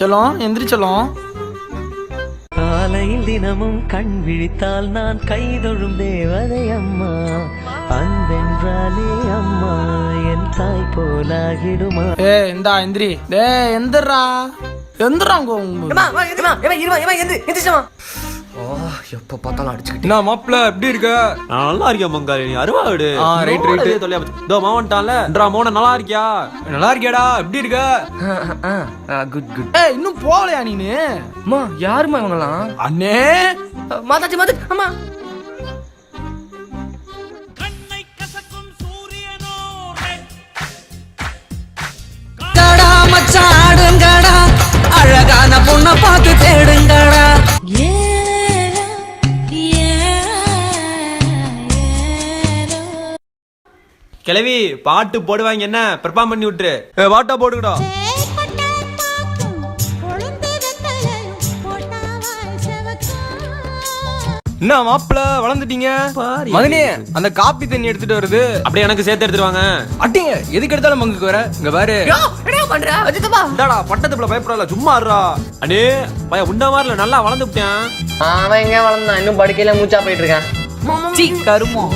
செல்லம் எந்திரிச்சலாம். காலையில் தினமும் கண் விழித்தால் நான் கைதொழும் தேவதை அம்மா, அன்பென்றாலே அம்மா என் தாய் போலாகிடுமா. இந்தா எந்திரி. எந்திரா எந்திராங்க. எப்ப பார்த்தாலும் அடிச்சுக்கிட்டு. என்ன மாப்பிள்ள எப்படி இருக்க? நான் நல்லா இருக்கேன் மங்காளி, நீ அருவாடு. ரைட் ரைட் தொலையா இதோ மாவன்ட்டான்ல மோன நல்லா இருக்கியா? நல்லா இருக்கியாடா? எப்படி இருக்க? Good good. இன்னும் போகலையா நீனு? அம்மா யாருமா இவங்கலாம்? அண்ணே மாதாச்சி மாது அம்மா. மச்சாடுங்கடா, அழகான பொண்ணை பார்த்து தேடுங்கடா. கிளவி பாட்டு போடுவாங்க, என்ன பெர்ஃபார்ம் பண்ணி விட்டுரு. வாட்டா போடுங்கடா. என்ன மாப்பிள்ள வளர்ந்துட்டீங்க? மகனே அந்த காப்பி தண்ணி எடுத்துட்டு வருது, அப்படியே எனக்கு சேர்த்து எடுத்துருவாங்க. அட்டிங்க எதுக்கு எடுத்தாலும் மங்குக்கு வர. இங்க பாரு இந்தாடா பட்டத்துக்குள்ள பயப்படல, சும்மா இருடா. அடே பைய உண்ட மாதிரில நல்லா வளர்ந்து விட்டேன். அவன் எங்க வளர்ந்தான்? இன்னும் படுக்கையில மூச்சா போயிட்டு இருக்கான். கருமோ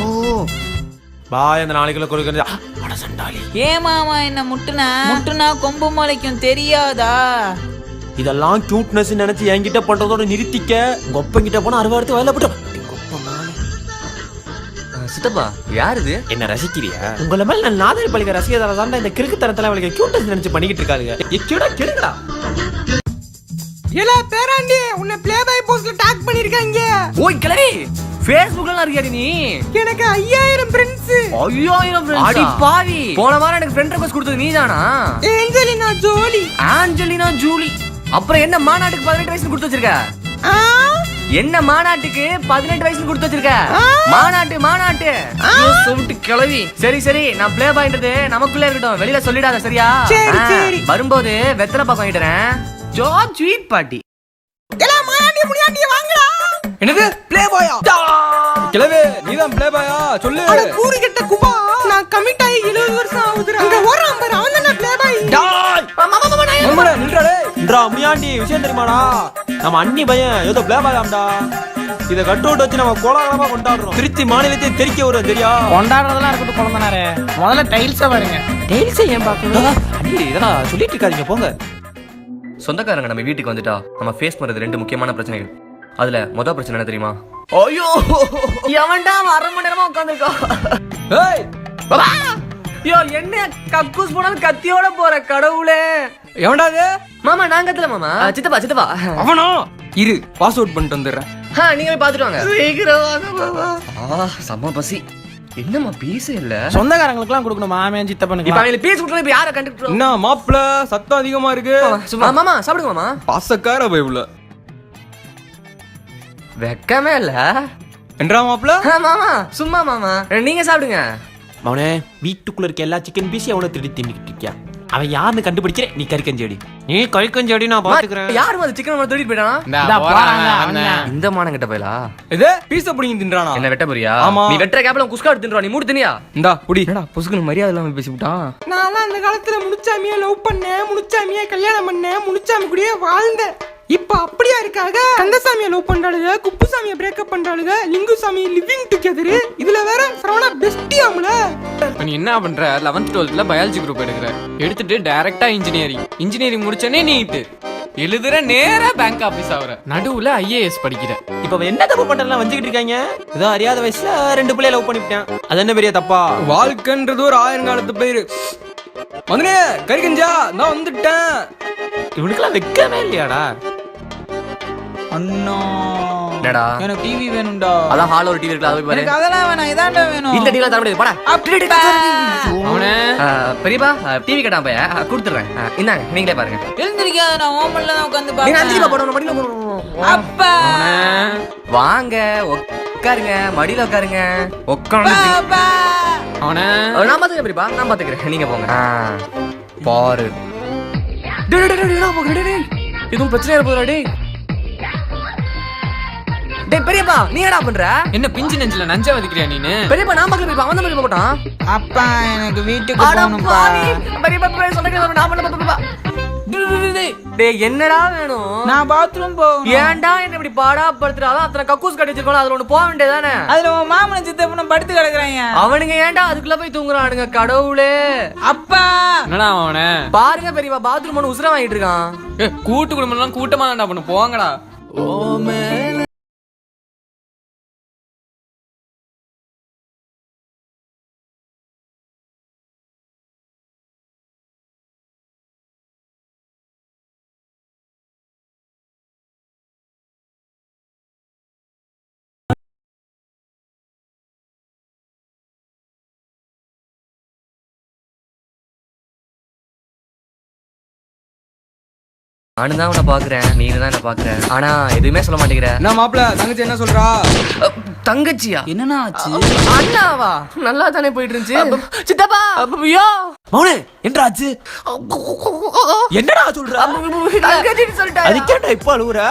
பாய் அந்த நாளைக்குள்ள கொடுக்கறது. அட சண்டாளி, ஏமாமா என்ன முட்டுனா கொம்பு முளைக்கும் தெரியாதா? இதெல்லாம் கியூட்னஸ் நினைச்சு என்கிட்ட பண்றதோட நிறுத்திக்க. கொப்பங்கிட்ட போனா அறுவாடுத்து வயல போட்டு. சித்தப்பா யார் இது? என்ன ரசிக்கிறியா? உங்களை மேல நான் நாதரி பழிக்க ரசிகதால தான் இந்த கிறுக்கு தரத்துல அவளுக்கு கியூட்னஸ் நினைச்சு பண்ணிக்கிட்டு இருக்காங்க. எக்கியோட கெடுங்கடா. ஏல பேராண்டி உன்னை ப்ளே பாய் போஸ்ட்ல டாக் பண்ணிருக்காங்க. ஓய் கிளவி, Facebookல இருக்கியாடி நீ? எனக்கு 5000 ஃப்ரெண்ட்ஸ். 5000 ஃப்ரெண்ட்ஸ்? அடி பாவி, போன வாரம் எனக்கு ஃப்ரெண்ட் ரிக்வெஸ்ட் கொடுத்தது நீதானா? Angelina Jolie. அப்புறம் என்ன மாநாட்டுக்கு 18 வயசுல கொடுத்து வச்சிருக்க? என்ன மாநாட்டுக்கு 18 வயசுல கொடுத்து வச்சிருக்க? மாநாட்டு சொல்லிட்டு கிளவி. சரி நான் ப்ளே பாய்ன்றது நமக்குள்ள இருக்கட்டும், வெளியில சொல்லிடாத சரியா? வரும்போது வெத்தலை பாக்கம் வாங்கிட்டறேன். Sweet party. எல்லாம் மாநாட்டி முனியாண்டி வாங்கடா. என்னது ப்ளே பாயா? கிளவே நீதான் ப்ளே பாயா? சொல்லு. அட கூரி கெட்ட குபா, நான் கமிட் ஆகி 70 வருஷம் ஆகுதுடா. அங்க ஓறான் பாரு, அவன் தான் ப்ளே பாய். மாமா நின்றடே. இன்றா முனியாண்டி விஷயம் தெரியுமாடா? நம்ம அண்ணி பையன் ஏதோ ப்ளே பாயாம்டா. இத கட் அவுட் வச்சு நம்ம கோலாகலமா கொண்டாடுறோம். திருச்சி மாநிலத்தை தெரிக்க வரும் தெரியா? கொண்டாடுறதெல்லாம் இருக்கட்டும் குழந்தனாரே, முதல்ல டைல்ஸை பாருங்க. டைல்ஸை ஏன் பார்க்கணும்? அண்ணி இதெல்லாம் சொல்லிட்டு இருக்காதீங்க போங்க. சொந்தக்காரங்க நம்ம வீட்டுக்கு வந்துட்டா நம்ம ஃபேஸ் பண்றது 2 முக்கியமான பிரச்சனைகள். அதுல முதல் பிரச்சனை என்ன தெரியுமா? ஐயோ எவன்டா அரை மணி நேரமா உட்கார்ந்திருக்கா? ஏய் பாபா, யோ என்ன கக்கூஸ் போனாலும் கத்தியோட போற கடவுளே. எவன்டா இது? மாமா நான் கத்தல மாமா. சித்தப்பா அவனோ இரு, பாஸ் அவுட் பண்ணிட்டு வந்துடுறேன். நீங்க போய் பாத்துட்டு வாங்க. சீக்கிரம் வாங்க பாபா. செம்ம பசி. என்னம்மா பீஸ் இல்ல? சொந்தக்காரங்களுக்குலாம் கொடுக்கணும், மாமன் சித்தப்பனுக்கு. இப்ப அவங்கள பீஸ் கொடுத்தா இப்ப யார கண்டுட்டு? என்ன மாப்பிள்ள சத்தம் அதிகமா இருக்கு? மாமா சாப்பிடுங்க மாமா. பாசக்கார பைபுல வெக்கமே இல்ல என்றா மாப்பிள்ள. மாமா சும்மா மாமா நீங்க சாப்பிடுங்க. அவனே வீட்டுக்குள்ள இருக்க எல்லா சிக்கன் பீஸையும் அவனை திருடி தின்னுக்கிட்டு இருக்கியா? அவன் யாருன்னு கண்டுபிடிக்கிற நீ கறிக்கஞ்சேடி. நீ கறிக்கஞ்சேடி நான் பாத்துக்கிறேன். யாரும் அது சிக்கன் திருடிட்டு போயிட்டானா? இந்த மானம் கிட்ட போயலா? இது பீஸ புடிங்கி தின்றானா? என்ன வெட்ட போறியா? ஆமா. நீ வெட்டற கேப்ல குஸ்கா எடுத்து தின்றா. நீ மூடு தினியா? இந்தா புடி. என்னடா புஸ்குன்னு மரியாதை இல்லாம பேசிவிட்டான். நான் அந்த காலத்துல முனிச்சாமியை லவ் பண்ணேன், முனிச்சாமியை கல்யாணம் பண்ணேன், முனிச்சாமி கூடயே வாழ்ந்தேன். இப்ப அப்படியா இருக்காங்க? கந்தசாமியை லவ் பண்றாளுங்க, குப்புசாமியை பிரேக்கப் பண்றாளுங்க, லிங்குசாமி லிவிங் டுகெதர். இதுல வேற சரவணா பெஸ்டியாம்ல. நீ என்ன பண்ற? 11th 12th பயாலஜி குரூப் எடுக்கிற, எடுத்துட்டு டைரக்டா இன்ஜினியரிங் முடிச்சனே நீட் எழுதுற, நேரா பேங்க் ஆபீஸ் ஆகுற, நடுவுல IAS படிக்கிற. இப்ப அவன் என்ன தப்பு பண்றலாம் வஞ்சிக்கிட்டு இருக்காங்க? ஏதோ அறியாத வயசுல 2 பிள்ளைய லவ் பண்ணிவிட்டான். அது என்ன பெரிய தப்பா? வாழ்க்கைன்றது ஒரு 1000 காலத்து பேரு. மகனே கறிகஞ்சா நான் வந்துட்டேன். இவனுக்கெல்லாம் வெக்கமே இல்லையாடா? அண்ணா என்னடா எனக்கு டிவி வேணும்டா. அதான் ஹால் ஒரு டிவி இருக்குல, அது போய் பாரு. எனக்கு அதெல்லாம் வேணாம், இதான்டா வேணும். இந்த டிவில தர முடியாது போடா. அவனே பெரியப்பா டிவி கேட்டான் பைய கொடுத்துறேன். இந்தாங்க நீங்களே பாருங்க. எழுந்திருக்காத, நான் ஓமல்ல தான் உட்கார்ந்து நீங்க பாப்பேன். 5 ரூபாய் போடணும் மடியில போடணும். அப்பா வாங்க உட்காருங்க, மடியில உட்காருங்க. உட்கார்ந்து அப்பா அவனே நான் பாத்துக்கிறேன் பெரியப்பா, நான் பாத்துக்கிறேன். நீங்க போங்க. பாரு இதுவும் பிரச்சனை இருப்பதுடா. டேய் டேய் பெரியப்பா நீ என்னடா பண்ற? என்ன பிஞ்சு நெஞ்சில நஞ்சா வதிக்கிறியா நீனு? பெரியப்பா நான் பாக்கல பெரியப்பா, அவன் தான் பெரியப்பா போட்டான். அப்பா எனக்கு வீட்டுக்கு போகணும்பா. பெரியப்பா சொல்றேன் நான் பண்ண பெரியப்பா. டேய் என்னடா வேணும்? நான் பாத்ரூம் போகணும். ஏன்டா என்ன இப்படி பாடா படுத்துற? அதான் அத்தனை கக்கூஸ் கட்டி வச்சிருக்கோம், அதுல ஒண்ணு போக வேண்டியதானே? அதுல உன் மாமனும் சித்தப்பனும் படுத்து கிடக்குறாங்க. அவனுங்க ஏன்டா அதுக்குள்ள போய் தூங்குறானுங்க? கடவுளே அப்பா என்னடா அவனே பாருங்க பெரியவா, பாத்ரூம் ஒண்ணு உசுர வாங்கிட்டு இருக்கான். கூட்டு குடும்பம் கூட்டமா தான்டா பண்ணு போங்கடா. நானும் தான் உன்னை பாக்குறேன், நீ தான் என்ன பாக்குற, ஆனா எதுவுமே சொல்ல மாட்டேங்கிற. என்ன மாப்பிள தங்கச்சி என்ன சொல்றா? தங்கச்சியா? என்னன்னா ஆச்சு? அண்ணாவா? நல்லா தானே போயிட்டு இருந்துச்சு. சித்தப்பா ஐயோ மௌனே என்றாச்சு? என்னடா சொல்ற? தங்கச்சின்னு சொல்லிட்டா. அதுக்கேண்டா இப்ப அழுவுற?